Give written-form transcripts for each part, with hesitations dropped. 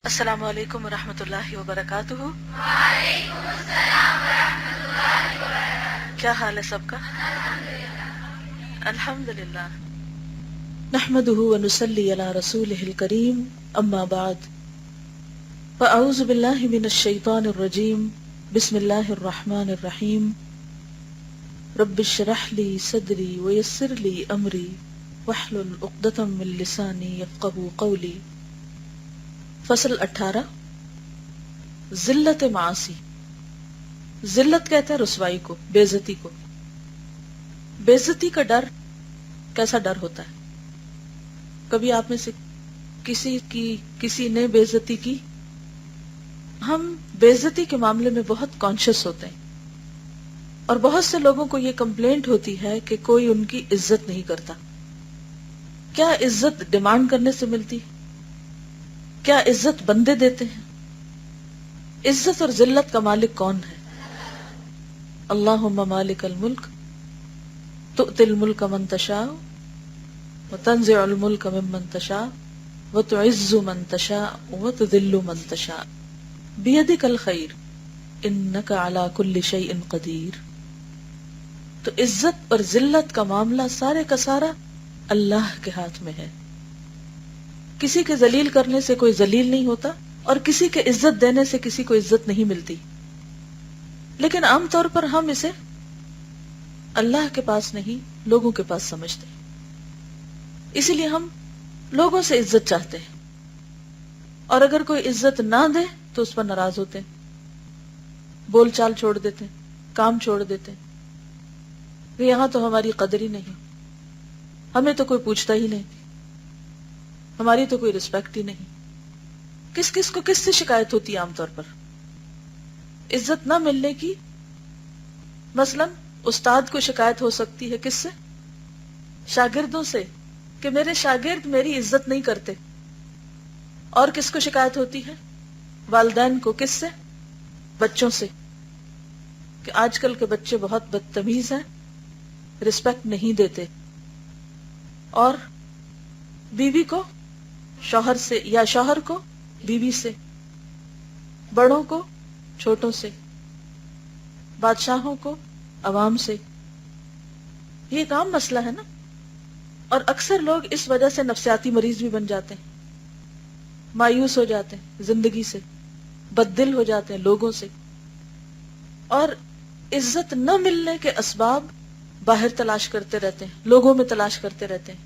السلام علیکم ورحمۃ اللہ وبرکاتہ۔ کیا حال ہے سب کا؟ الحمدللہ۔ نحمدہ ونصلی علی رسولہ الکریم، اما بعد فاعوذ باللہ من الشیطان الرجیم، بسم اللہ الرحمن الرحیم۔ رب اشرح لی صدری ویسر لی امری واحلل عقدۃ من لسانی یفقہوا قولی۔ فصل 18، ذلت معاصی۔ ذلت کہتے ہیں رسوائی کو، بے عزتی کو۔ بے عزتی کا ڈر کیسا ڈر ہوتا ہے؟ کبھی آپ میں سے کسی نے بے عزتی کی؟ ہم بے عزتی کے معاملے میں بہت کانشیس ہوتے ہیں، اور بہت سے لوگوں کو یہ کمپلینٹ ہوتی ہے کہ کوئی ان کی عزت نہیں کرتا۔ کیا عزت ڈیمانڈ کرنے سے ملتی؟ کیا عزت بندے دیتے ہیں؟ عزت اور ذلت کا مالک کون ہے؟ اللہم مالک الملک تؤتی الملک من تشاء وتنزع الملک ممن تشاء وتعز من تشاء وتذل من تشاء بیدک الخیر انک علی کل شیء قدیر۔ تو عزت اور ذلت کا معاملہ سارے کا سارا اللہ کے ہاتھ میں ہے۔ کسی کے ذلیل کرنے سے کوئی ذلیل نہیں ہوتا، اور کسی کے عزت دینے سے کسی کو عزت نہیں ملتی، لیکن عام طور پر ہم اسے اللہ کے پاس نہیں، لوگوں کے پاس سمجھتے ہیں۔ اسی لیے ہم لوگوں سے عزت چاہتے ہیں، اور اگر کوئی عزت نہ دے تو اس پر ناراض ہوتے ہیں، بول چال چھوڑ دیتے ہیں، کام چھوڑ دیتے ہیں کہ یہاں تو ہماری قدر ہی نہیں، ہمیں تو کوئی پوچھتا ہی نہیں، ہماری تو کوئی رسپیکٹ ہی نہیں۔ کس کو کس سے شکایت ہوتی ہے عام طور پر؟ عزت نہ ملنے کی۔ مثلا استاد کو شکایت ہو سکتی ہے کس سے؟ شاگردوں سے، کہ میرے شاگرد میری عزت نہیں کرتے۔ اور کس کو شکایت ہوتی ہے؟ والدین کو۔ کس سے؟ بچوں سے، کہ آج کل کے بچے بہت بدتمیز ہیں، رسپیکٹ نہیں دیتے۔ اور بیوی کو شوہر سے، یا شوہر کو بیوی سے، بڑوں کو چھوٹوں سے، بادشاہوں کو عوام سے۔ یہ ایک عام مسئلہ ہے نا، اور اکثر لوگ اس وجہ سے نفسیاتی مریض بھی بن جاتے ہیں، مایوس ہو جاتے ہیں زندگی سے، بددل ہو جاتے ہیں لوگوں سے، اور عزت نہ ملنے کے اسباب باہر تلاش کرتے رہتے ہیں، لوگوں میں تلاش کرتے رہتے ہیں۔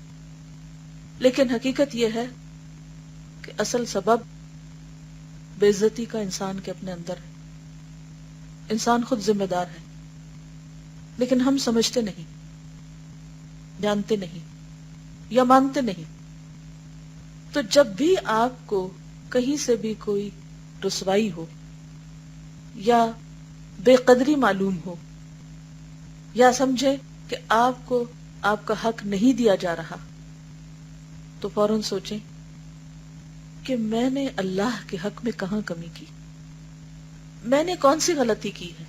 لیکن حقیقت یہ ہے کہ اصل سبب بے عزتی کا انسان کے اپنے اندر ہے۔ انسان خود ذمہ دار ہے، لیکن ہم سمجھتے نہیں، جانتے نہیں، یا مانتے نہیں۔ تو جب بھی آپ کو کہیں سے بھی کوئی رسوائی ہو، یا بے قدری معلوم ہو، یا سمجھے کہ آپ کو آپ کا حق نہیں دیا جا رہا، تو فوراً سوچیں کہ میں نے اللہ کے حق میں کہاں کمی کی، میں نے کون سی غلطی کی ہے،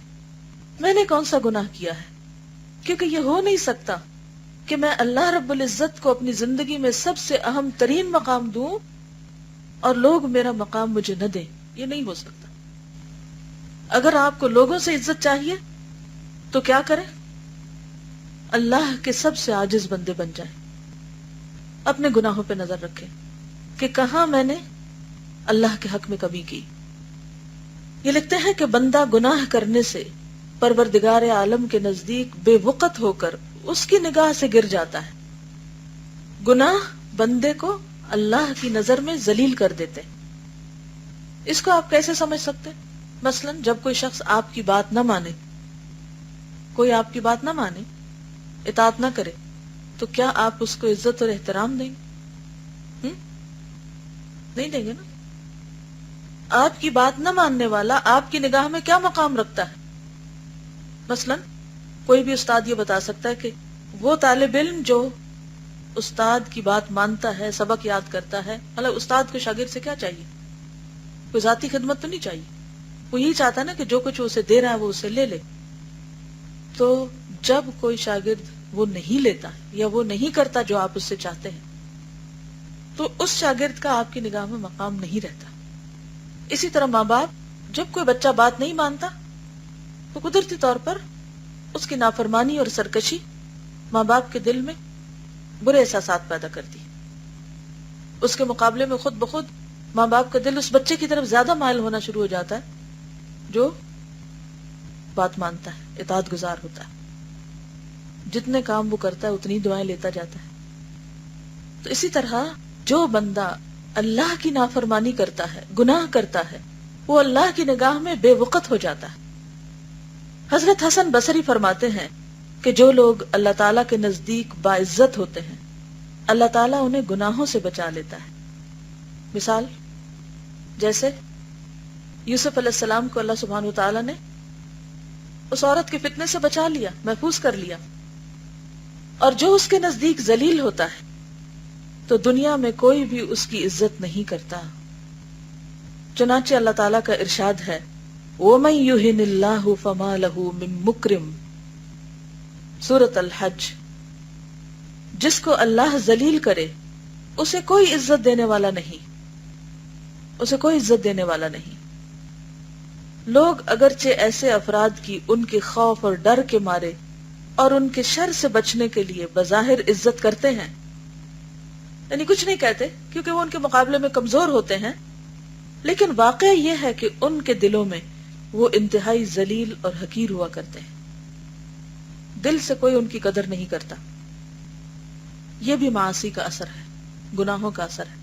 میں نے کون سا گناہ کیا ہے۔ کیونکہ یہ ہو نہیں سکتا کہ میں اللہ رب العزت کو اپنی زندگی میں سب سے اہم ترین مقام دوں اور لوگ میرا مقام مجھے نہ دیں۔ یہ نہیں ہو سکتا۔ اگر آپ کو لوگوں سے عزت چاہیے تو کیا کریں؟ اللہ کے سب سے عاجز بندے بن جائیں، اپنے گناہوں پہ نظر رکھیں کہ کہاں میں نے اللہ کے حق میں کمی کی۔ یہ لکھتے ہیں کہ بندہ گناہ کرنے سے پروردگار عالم کے نزدیک بے وقت ہو کر اس کی نگاہ سے گر جاتا ہے۔ گناہ بندے کو اللہ کی نظر میں ذلیل کر دیتے۔ اس کو آپ کیسے سمجھ سکتے؟ مثلا جب کوئی شخص آپ کی بات نہ مانے، کوئی آپ کی بات نہ مانے، اطاعت نہ کرے، تو کیا آپ اس کو عزت اور احترام دیں گے؟ نہیں دیں گے نا۔ آپ کی بات نہ ماننے والا آپ کی نگاہ میں کیا مقام رکھتا ہے؟ مثلا کوئی بھی استاد یہ بتا سکتا ہے کہ وہ طالب علم جو استاد کی بات مانتا ہے، سبق یاد کرتا ہے، مطلب استاد کو شاگرد سے کیا چاہیے؟ کوئی ذاتی خدمت تو نہیں چاہیے، وہ یہی چاہتا ہے نا کہ جو کچھ اسے دے رہا ہے وہ اسے لے لے۔ تو جب کوئی شاگرد وہ نہیں لیتا یا وہ نہیں کرتا جو آپ اس سے چاہتے ہیں، تو اس شاگرد کا آپ کی نگاہ میں مقام نہیں رہتا۔ اسی طرح ماں باپ، جب کوئی بچہ بات نہیں مانتا تو قدرتی طور پر اس کی نافرمانی اور سرکشی ماں باپ کے دل میں برے احساسات پیدا کرتی ہے. اس کے مقابلے میں خود بخود ماں باپ کا دل اس بچے کی طرف زیادہ مائل ہونا شروع ہو جاتا ہے جو بات مانتا ہے، اطاعت گزار ہوتا ہے. جتنے کام وہ کرتا ہے اتنی دعائیں لیتا جاتا ہے. تو اسی طرح جو بندہ اللہ کی نافرمانی کرتا ہے، گناہ کرتا ہے، وہ اللہ کی نگاہ میں بے وقت ہو جاتا ہے. حضرت حسن بصری فرماتے ہیں کہ جو لوگ اللہ تعالیٰ کے نزدیک باعزت ہوتے ہیں، اللہ تعالیٰ انہیں گناہوں سے بچا لیتا ہے. مثال جیسے یوسف علیہ السلام کو اللہ سبحانہ وتعالیٰ نے اس عورت کے فتنے سے بچا لیا، محفوظ کر لیا. اور جو اس کے نزدیک ذلیل ہوتا ہے تو دنیا میں کوئی بھی اس کی عزت نہیں کرتا. چنانچہ اللہ تعالیٰ کا ارشاد ہے وَمَن يُهِنِ اللَّهُ فَمَا لَهُ مِن مُكْرِمٍ، سورۃ الحج. جس کو اللہ ذلیل کرے اسے کوئی عزت دینے والا نہیں، اسے کوئی عزت دینے والا نہیں. لوگ اگرچہ ایسے افراد کی ان کے خوف اور ڈر کے مارے اور ان کے شر سے بچنے کے لیے بظاہر عزت کرتے ہیں، یعنی کچھ نہیں کہتے کیونکہ وہ ان کے مقابلے میں کمزور ہوتے ہیں، لیکن واقعہ یہ ہے کہ ان کے دلوں میں وہ انتہائی ذلیل اور حقیر ہوا کرتے ہیں. دل سے کوئی ان کی قدر نہیں کرتا. یہ بھی معاصی کا اثر ہے، گناہوں کا اثر ہے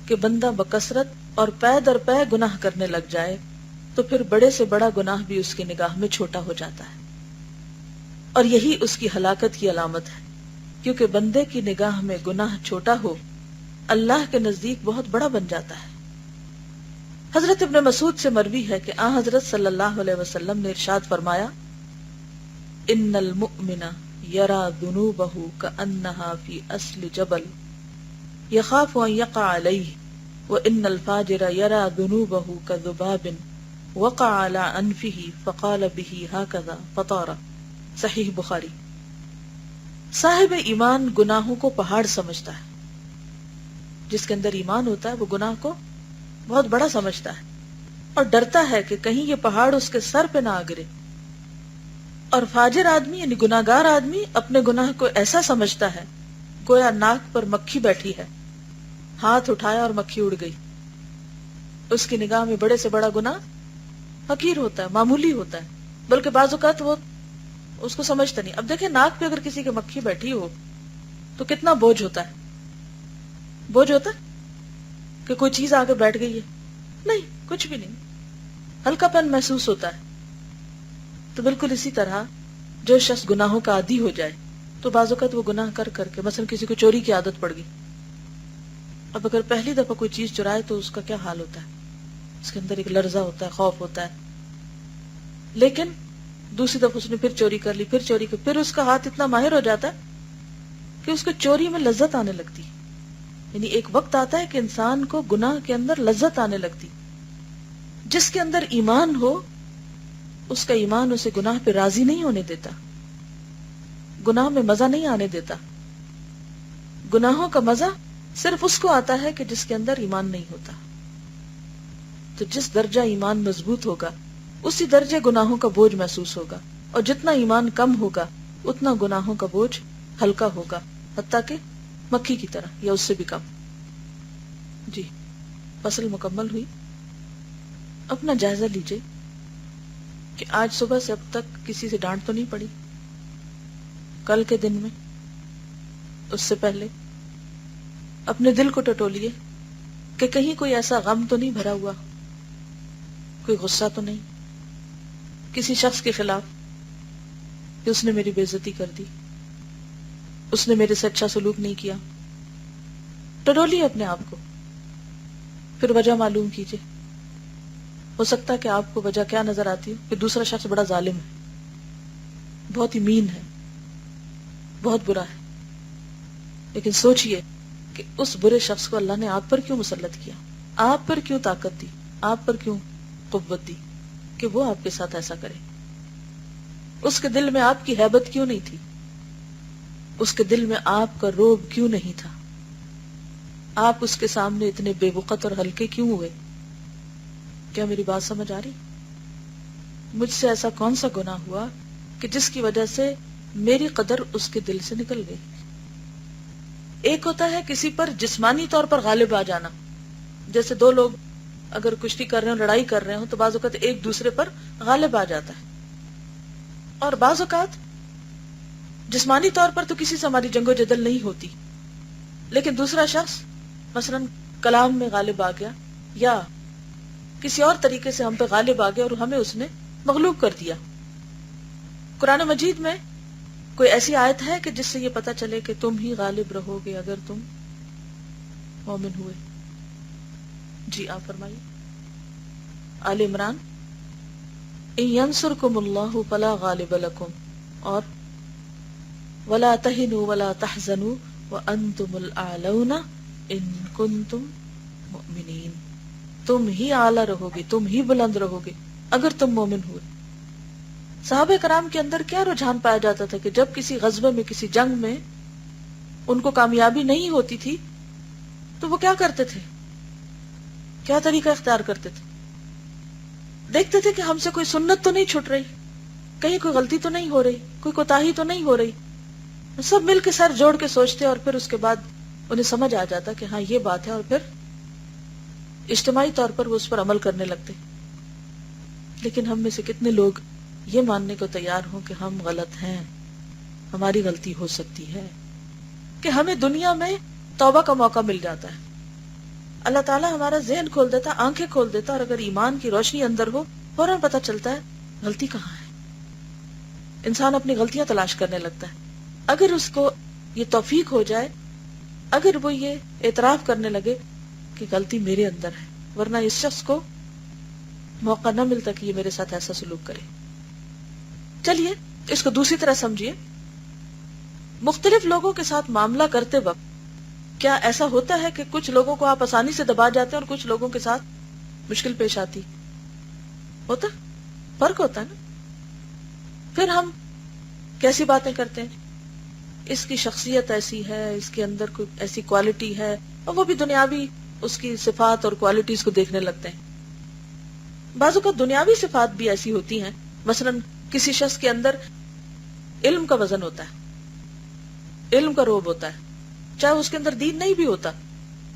کہ بندہ بکثرت اور پے در پے گناہ کرنے لگ جائے تو پھر بڑے سے بڑا گناہ بھی اس کی نگاہ میں چھوٹا ہو جاتا ہے. اور یہی اس کی ہلاکت کی علامت ہے، کیونکہ بندے کی نگاہ میں گناہ چھوٹا ہو اللہ کے نزدیک بہت بڑا بن جاتا ہے. حضرت ابن مسعود سے مروی ہے کہ آن حضرت صلی اللہ علیہ وسلم نے ارشاد فرمایا ان المؤمن یرا ذنوبہ کأنہا فی اصل جبل یخاف ان یقع علیہ وان الفاجر یرا ذنوبہ کذباب وقع علی انفہ فقال بہ ہکذا فطار. صحیح بخاری. صاحب ایمان گناہوں کو پہاڑ سمجھتا ہے. جس کے اندر ایمان ہوتا ہے وہ گناہ کو بہت بڑا سمجھتا ہے اور ڈرتا ہے کہ کہیں یہ پہاڑ اس کے سر پہ نہ آ گرے. اور فاجر آدمی یعنی گناہگار آدمی اپنے گناہ کو ایسا سمجھتا ہے گویا ناک پر مکھی بیٹھی ہے، ہاتھ اٹھایا اور مکھی اڑ گئی. اس کی نگاہ میں بڑے سے بڑا گناہ حقیر ہوتا ہے، معمولی ہوتا ہے، بلکہ بعض اوقات وہ اس کو سمجھتا نہیں. اب دیکھیں ناک پہ اگر کسی کے مکھی بیٹھی ہو تو کتنا بوجھ ہوتا ہے. بوجھ ہوتا ہے کہ کوئی چیز آگے بیٹھ گئی ہے؟ نہیں، کچھ بھی نہیں، ہلکا پن محسوس ہوتا ہے. تو بالکل اسی طرح جو شخص گناہوں کا عادی ہو جائے تو بعض اوقات وہ گناہ کر کر کے، مثلا کسی کو چوری کی عادت پڑ گئی، اب اگر پہلی دفعہ کوئی چیز چرائے تو اس کا کیا حال ہوتا ہے؟ اس کے اندر ایک لرزہ ہوتا ہے، خوف ہوتا ہے. لیکن دوسری دفعہ اس نے پھر چوری کر لی، پھر چوری کر، پھر اس کا ہاتھ اتنا ماہر ہو جاتا ہے کہ اس کو چوری میں لذت آنے لگتی. یعنی ایک وقت آتا ہے کہ انسان کو گناہ کے اندر لذت آنے لگتی. جس کے اندر ایمان ہو اس کا ایمان اسے گناہ پہ راضی نہیں ہونے دیتا، گناہ میں مزہ نہیں آنے دیتا. گناہوں کا مزہ صرف اس کو آتا ہے کہ جس کے اندر ایمان نہیں ہوتا. تو جس درجہ ایمان مضبوط ہوگا اسی درجے گناہوں کا بوجھ محسوس ہوگا، اور جتنا ایمان کم ہوگا اتنا گناہوں کا بوجھ ہلکا ہوگا، حتیٰ کہ مکھی کی طرح یا اس سے بھی کم. جی فصل مکمل ہوئی. اپنا جائزہ لیجئے کہ آج صبح سے اب تک کسی سے ڈانٹ تو نہیں پڑی، کل کے دن میں، اس سے پہلے. اپنے دل کو ٹٹولیے کہ کہیں کوئی ایسا غم تو نہیں بھرا ہوا، کوئی غصہ تو نہیں کسی شخص کے خلاف کہ اس نے میری بے عزتی کر دی، اس نے میرے سے اچھا سلوک نہیں کیا. ٹٹولیے اپنے آپ کو، پھر وجہ معلوم کیجئے. ہو سکتا ہے کہ آپ کو وجہ کیا نظر آتی ہے کہ دوسرا شخص بڑا ظالم ہے، بہت ہی مین ہے، بہت برا ہے. لیکن سوچئے کہ اس برے شخص کو اللہ نے آپ پر کیوں مسلط کیا، آپ پر کیوں طاقت دی، آپ پر کیوں قوت دی کہ وہ آپ کے ساتھ ایسا کرے. اس کے دل میں آپ کی ہیبت کیوں نہیں تھی، اس کے دل میں آپ کا روب کیوں نہیں تھا، آپ اس کے سامنے اتنے بے وقت اور ہلکے کیوں ہوئے. کیا میری بات سمجھ آ رہی؟ مجھ سے ایسا کون سا گناہ ہوا کہ جس کی وجہ سے میری قدر اس کے دل سے نکل گئی؟ ایک ہوتا ہے کسی پر جسمانی طور پر غالب آ جانا، جیسے دو لوگ اگر کشتی کر رہے ہوں، لڑائی کر رہے ہوں، تو بعض اوقات ایک دوسرے پر غالب آ جاتا ہے، اور بعض اوقات جسمانی طور پر تو کسی سے ہماری جنگ و جدل نہیں ہوتی، لیکن دوسرا شخص مثلا کلام میں غالب آ گیا یا کسی اور طریقے سے ہم پہ غالب آ گیا اور ہمیں اس نے مغلوب کر دیا۔ قرآن مجید میں کوئی ایسی آیت ہے کہ جس سے یہ پتا چلے کہ تم ہی غالب رہو گے اگر تم مومن ہوئے؟ جی آپ فرمائیے۔ آل عمران، ان ینصرکم اللہ فلا غالب لکم، اور ولا تہنوا ولا تحزنوا وانتم الاعلون ان کنتم مؤمنین، تم ہی اعلیٰ رہو گے، تم ہی بلند رہو گے اگر تم مومن ہوئے۔ صحابہ کرام کے اندر کیا رجحان پایا جاتا تھا کہ جب کسی غزوے میں، کسی جنگ میں ان کو کامیابی نہیں ہوتی تھی تو وہ کیا کرتے تھے؟ کیا طریقہ اختیار کرتے تھے؟ دیکھتے تھے کہ ہم سے کوئی سنت تو نہیں چھٹ رہی، کہیں کوئی غلطی تو نہیں ہو رہی، کوئی کوتاہی تو نہیں ہو رہی، سب مل کے سر جوڑ کے سوچتے، اور پھر اس کے بعد انہیں سمجھ آ جاتا کہ ہاں یہ بات ہے، اور پھر اجتماعی طور پر وہ اس پر عمل کرنے لگتے۔ لیکن ہم میں سے کتنے لوگ یہ ماننے کو تیار ہوں کہ ہم غلط ہیں، ہماری غلطی ہو سکتی ہے، کہ ہمیں دنیا میں توبہ کا موقع مل جاتا ہے، اللہ تعالیٰ ہمارا ذہن کھول دیتا، آنکھیں کھول دیتا، اور اگر ایمان کی روشنی اندر ہو فوراً پتہ چلتا ہے غلطی کہاں ہے۔ انسان اپنی غلطیاں تلاش کرنے لگتا ہے۔ اگر اس کو یہ توفیق ہو جائے، اگر وہ یہ اعتراف کرنے لگے کہ غلطی میرے اندر ہے، ورنہ اس شخص کو موقع نہ ملتا کہ یہ میرے ساتھ ایسا سلوک کرے۔ چلیے اس کو دوسری طرح سمجھیے، مختلف لوگوں کے ساتھ معاملہ کرتے وقت کیا ایسا ہوتا ہے کہ کچھ لوگوں کو آپ آسانی سے دبا جاتے ہیں اور کچھ لوگوں کے ساتھ مشکل پیش آتی؟ ہوتا، فرق ہوتا ہے نا۔ پھر ہم کیسی باتیں کرتے ہیں، اس کی شخصیت ایسی ہے، اس کے اندر کوئی ایسی کوالٹی ہے، اور وہ بھی دنیاوی اس کی صفات اور کوالٹیز کو دیکھنے لگتے ہیں۔ بعض اوقات دنیاوی صفات بھی ایسی ہوتی ہیں، مثلا کسی شخص کے اندر علم کا وزن ہوتا ہے، علم کا روب ہوتا ہے، چاہے اس کے اندر دین نہیں بھی ہوتا،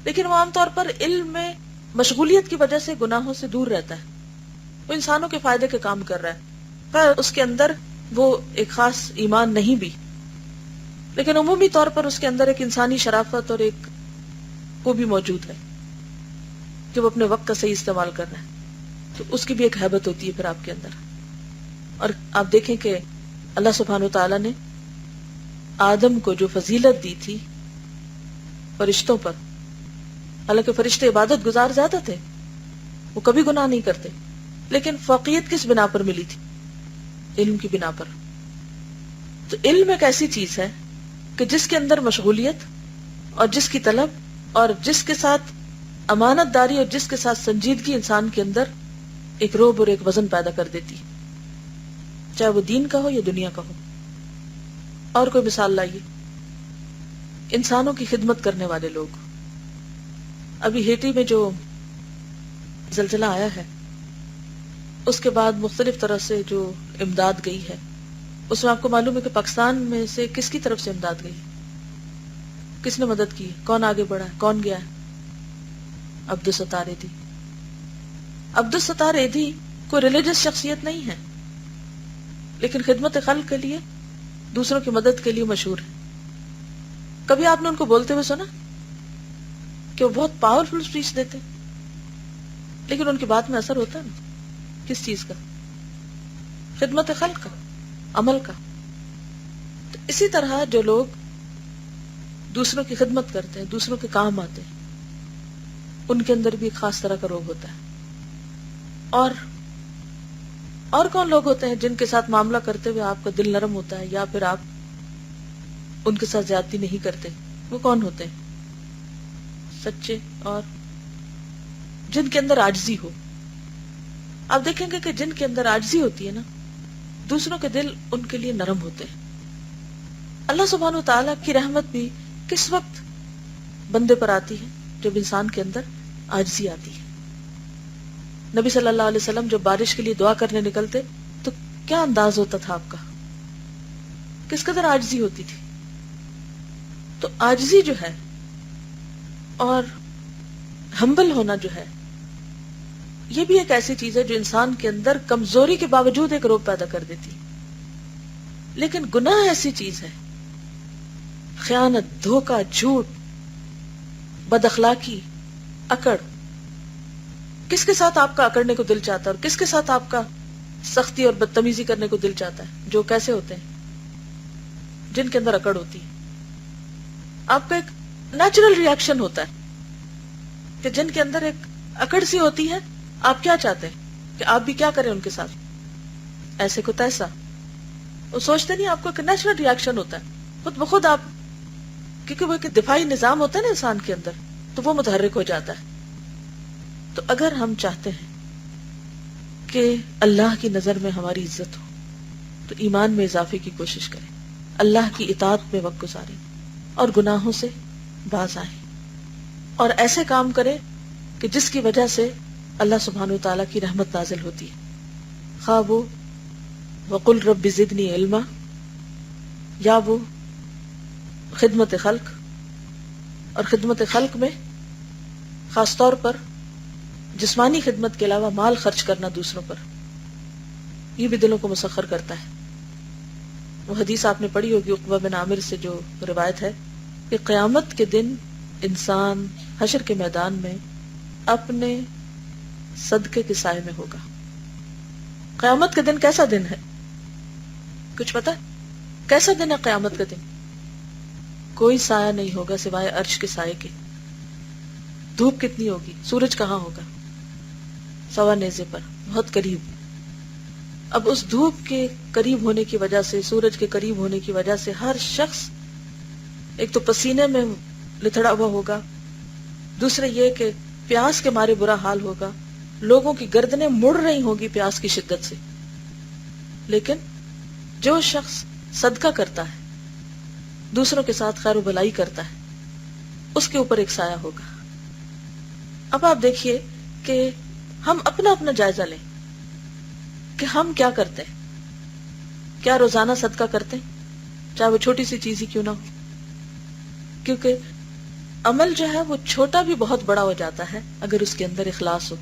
لیکن وہ عام طور پر علم میں مشغولیت کی وجہ سے گناہوں سے دور رہتا ہے، وہ انسانوں کے فائدے کے کام کر رہا ہے، خیر اس کے اندر وہ ایک خاص ایمان نہیں بھی، لیکن عمومی طور پر اس کے اندر ایک انسانی شرافت اور ایک وہ بھی موجود ہے کہ وہ اپنے وقت کا صحیح استعمال کر رہا ہے، تو اس کی بھی ایک ہیبت ہوتی ہے پھر آپ کے اندر۔ اور آپ دیکھیں کہ اللہ سبحانہ و تعالیٰ نے آدم کو جو فضیلت دی تھی فرشتوں پر، حالانکہ فرشتے عبادت گزار زیادہ تھے، وہ کبھی گناہ نہیں کرتے، لیکن فوقیت کس بنا پر ملی تھی؟ علم کی بنا پر۔ تو علم ایک ایسی چیز ہے کہ جس کے اندر مشغولیت اور جس کی طلب اور جس کے ساتھ امانت داری اور جس کے ساتھ سنجیدگی انسان کے اندر ایک روب اور ایک وزن پیدا کر دیتی، چاہے وہ دین کا ہو یا دنیا کا ہو۔ اور کوئی مثال لائیے، انسانوں کی خدمت کرنے والے لوگ۔ ابھی ہیٹی میں جو زلزلہ آیا ہے، اس کے بعد مختلف طرح سے جو امداد گئی ہے، اس میں آپ کو معلوم ہے کہ پاکستان میں سے کس کی طرف سے امداد گئی، کس نے مدد کی، کون آگے بڑھا ہے، کون گیا ہے؟ عبدالستار ایدھی۔ عبدالستار ایدھی کوئی ریلیجس شخصیت نہیں ہے، لیکن خدمت خلق کے لیے، دوسروں کی مدد کے لیے مشہور ہے۔ کبھی آپ نے ان کو بولتے ہوئے سنا کہ وہ بہت پاورفل اسپیچ دیتے، لیکن ان کی بات میں اثر ہوتا ہے نا؟ کس چیز کا؟ خدمت خلق کا، عمل کا۔ تو اسی طرح جو لوگ دوسروں کی خدمت کرتے ہیں، دوسروں کے کام آتے ہیں، ان کے اندر بھی ایک خاص طرح کا روب ہوتا ہے۔ اور کون لوگ ہوتے ہیں جن کے ساتھ معاملہ کرتے ہوئے آپ کا دل نرم ہوتا ہے، یا پھر آپ ان کے ساتھ زیادتی نہیں کرتے؟ وہ کون ہوتے ہیں؟ سچے، اور جن کے اندر عاجزی ہو۔ آپ دیکھیں گے کہ جن کے اندر عاجزی ہوتی ہے نا، دوسروں کے دل ان کے لیے نرم ہوتے ہیں۔ اللہ سبحانہ وتعالیٰ کی رحمت بھی کس وقت بندے پر آتی ہے؟ جب انسان کے اندر عاجزی آتی ہے۔ نبی صلی اللہ علیہ وسلم جب بارش کے لیے دعا کرنے نکلتے تو کیا انداز ہوتا تھا آپ کا، کس قدر عاجزی ہوتی تھی. تو عاجزی جو ہے اور ہمبل ہونا جو ہے، یہ بھی ایک ایسی چیز ہے جو انسان کے اندر کمزوری کے باوجود ایک روب پیدا کر دیتی. لیکن گناہ ایسی چیز ہے، خیانت، دھوکہ، جھوٹ، بد اخلاقی، اکڑ، کس کے ساتھ آپ کا اکڑنے کو دل چاہتا ہے اور کس کے ساتھ آپ کا سختی اور بدتمیزی کرنے کو دل چاہتا ہے؟ جو کیسے ہوتے ہیں؟ جن کے اندر اکڑ ہوتی ہے. آپ کا ایک نیچرل ریاکشن ہوتا ہے کہ جن کے اندر ایک اکڑ سی ہوتی ہے، آپ کیا چاہتے ہیں کہ آپ بھی کیا کریں ان کے ساتھ، ایسے کو تیسا. وہ سوچتے نہیں، آپ کو ایک نیچرل ریاکشن ہوتا ہے خود بخود. آپ کیونکہ وہ ایک دفاعی نظام ہوتا ہے نا انسان کے اندر، تو وہ متحرک ہو جاتا ہے. تو اگر ہم چاہتے ہیں کہ اللہ کی نظر میں ہماری عزت ہو تو ایمان میں اضافے کی کوشش کریں، اللہ کی اطاعت میں وقت گزاریں اور گناہوں سے باز آئیں، اور ایسے کام کریں کہ جس کی وجہ سے اللہ سبحانہ و تعالیٰ کی رحمت نازل ہوتی ہے. خواہ وہ وَقُلْ رَبِّ زِدْنِی عِلْمًا، یا وہ خدمت خلق، اور خدمت خلق میں خاص طور پر جسمانی خدمت کے علاوہ مال خرچ کرنا دوسروں پر، یہ بھی دلوں کو مسخر کرتا ہے. وہ حدیث آپ نے پڑھی ہوگی عقبہ بن عامر سے جو روایت ہے کہ قیامت کے دن انسان حشر کے میدان میں اپنے صدقے کے سائے میں ہوگا. قیامت کا دن کیسا دن ہے؟ کچھ پتا ہے کیسا دن ہے قیامت کا دن؟ کوئی سایہ نہیں ہوگا سوائے عرش کے سائے کے. دھوپ کتنی ہوگی؟ سورج کہاں ہوگا؟ سوا نیزے پر، بہت قریب. اب اس دھوپ کے قریب ہونے کی وجہ سے، سورج کے قریب ہونے کی وجہ سے ہر شخص ایک تو پسینے میں لتھڑا ہوا ہوگا، دوسرے یہ کہ پیاس کے مارے برا حال ہوگا، لوگوں کی گردنیں مڑ رہی ہوگی پیاس کی شدت سے. لیکن جو شخص صدقہ کرتا ہے، دوسروں کے ساتھ خیر و بھلائی کرتا ہے، اس کے اوپر ایک سایہ ہوگا. اب آپ دیکھیے کہ ہم اپنا اپنا جائزہ لیں کہ ہم کیا کرتے ہیں. کیا روزانہ صدقہ کرتے ہیں؟ چاہے وہ چھوٹی سی چیز ہی کیوں نہ ہو. کیونکہ عمل جو ہے وہ چھوٹا بھی بہت بڑا ہو جاتا ہے اگر اس کے اندر اخلاص ہو،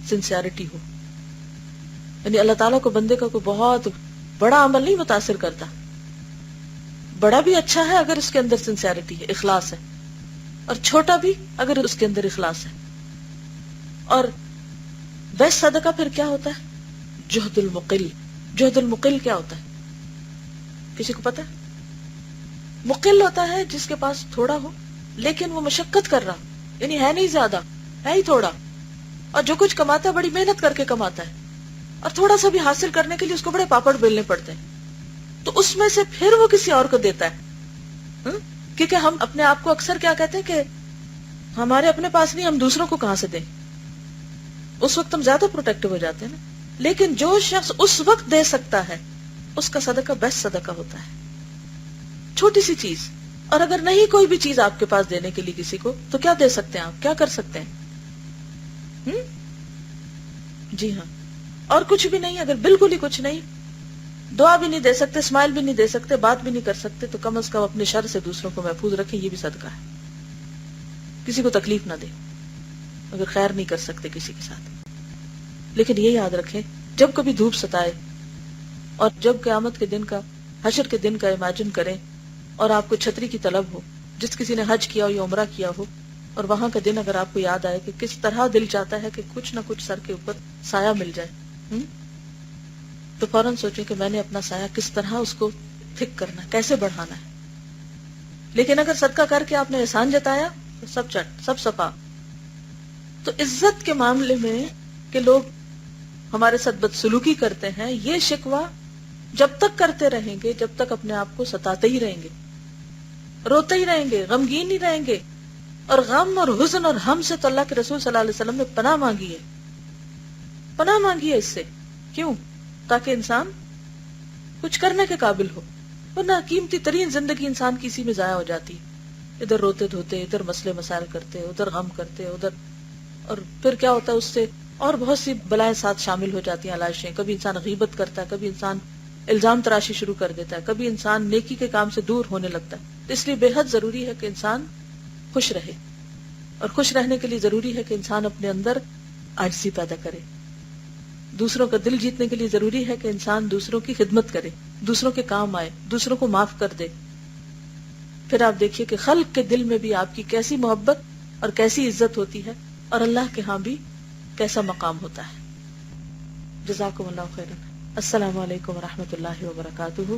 سنسیئرٹی ہو. یعنی اللہ تعالیٰ کو بندے کا کوئی بہت بڑا عمل نہیں متاثر کرتا، بڑا بھی اچھا ہے اگر اس کے اندر سنسیئرٹی ہے، اخلاص ہے، اور چھوٹا بھی اگر اس کے اندر اخلاص ہے. اور بیسٹ صدقہ پھر کیا ہوتا ہے؟ جہد المقل. جہد المقل کیا ہوتا ہے؟ کسی کو پتا ہے؟ مقل ہوتا ہے جس کے پاس تھوڑا ہو لیکن وہ مشقت کر رہا، یعنی ہے نہیں زیادہ، ہے ہی تھوڑا، اور جو کچھ کماتا ہے بڑی محنت کر کے کماتا ہے، اور تھوڑا سا بھی حاصل کرنے کے لیے اس کو بڑے پاپڑ بیلنے پڑتے ہیں. تو اس میں سے پھر وہ کسی اور کو دیتا ہے. کیونکہ ہم اپنے آپ کو اکثر کیا کہتے ہیں کہ ہمارے اپنے پاس نہیں، ہم دوسروں کو کہاں سے دیں. اس وقت ہم زیادہ پروٹیکٹو ہو جاتے ہیں نا. لیکن جو شخص اس وقت دے سکتا ہے اس کا صدقہ بیسٹ صدقہ ہوتا ہے، چھوٹی سی چیز. اور اگر نہیں کوئی بھی چیز آپ کے پاس دینے کے لیے کسی کو، تو کیا دے سکتے ہیں آپ؟ کیا کر سکتے ہیں؟ جی ہاں، اور کچھ بھی نہیں. اگر بالکل ہی کچھ نہیں، دعا بھی نہیں دے سکتے، اسمائل بھی نہیں دے سکتے، بات بھی نہیں کر سکتے، تو کم از کم اپنے شر سے دوسروں کو محفوظ رکھیں. یہ بھی صدقہ ہے. کسی کو تکلیف نہ دے اگر خیر نہیں کر سکتے کسی کے ساتھ. لیکن یہ یاد رکھیں جب کبھی دھوپ ستائے اور جب قیامت کے دن کا، حشر کے دن کا امیجن کریں اور آپ کو چھتری کی طلب ہو، جس کسی نے حج کیا ہو یا عمرہ کیا ہو، اور وہاں کا دن اگر آپ کو یاد آئے کہ کس طرح دل چاہتا ہے کہ کچھ نہ کچھ سر کے اوپر سایہ مل جائے، تو فوراً سوچیں کہ میں نے اپنا سایہ کس طرح اس کو تھک کرنا ہے، کیسے بڑھانا ہے. لیکن اگر صدقہ کر کے آپ نے احسان جتایا تو سب چٹ، سب صفا. تو عزت کے معاملے میں کہ لوگ ہمارے ساتھ بدسلوکی کرتے ہیں، یہ شکوہ جب تک کرتے رہیں گے جب تک اپنے آپ کو ستاتے ہی رہیں گے، روتے ہی رہیں گے، غمگین ہی رہیں گے. اور غم اور حزن اور ہم سے تو اللہ کے رسول صلی اللہ علیہ وسلم نے پناہ مانگی ہے، پناہ مانگی ہے اس سے. کیوں؟ تاکہ انسان کچھ کرنے کے قابل ہو. ورنہ قیمتی ترین زندگی انسان کی اسی میں ضائع ہو جاتی، ادھر روتے دھوتے، ادھر مسئلے مسائل کرتے، ادھر غم کرتے، ادھر. اور پھر کیا ہوتا ہے؟ اس سے اور بہت سی بلائیں ساتھ شامل ہو جاتی ہیں، علائشیں. کبھی انسان غیبت کرتا ہے، کبھی انسان الزام تراشی شروع کر دیتا ہے، کبھی انسان نیکی کے کام سے دور ہونے لگتا ہے. تو اس لیے بے حد ضروری ہے کہ انسان خوش رہے، اور خوش رہنے کے لیے ضروری ہے کہ انسان اپنے اندر عاجزی پیدا کرے. دوسروں کا دل جیتنے کے لیے ضروری ہے کہ انسان دوسروں کی خدمت کرے، دوسروں کے کام آئے، دوسروں کو معاف کر دے. پھر آپ دیکھیے کہ خلق کے دل میں بھی آپ کی کیسی محبت اور کیسی عزت ہوتی ہے، اور اللہ کے ہاں بھی کیسا مقام ہوتا ہے. جزاکم اللہ خیرا. السلام علیکم ورحمۃ اللہ وبرکاتہ.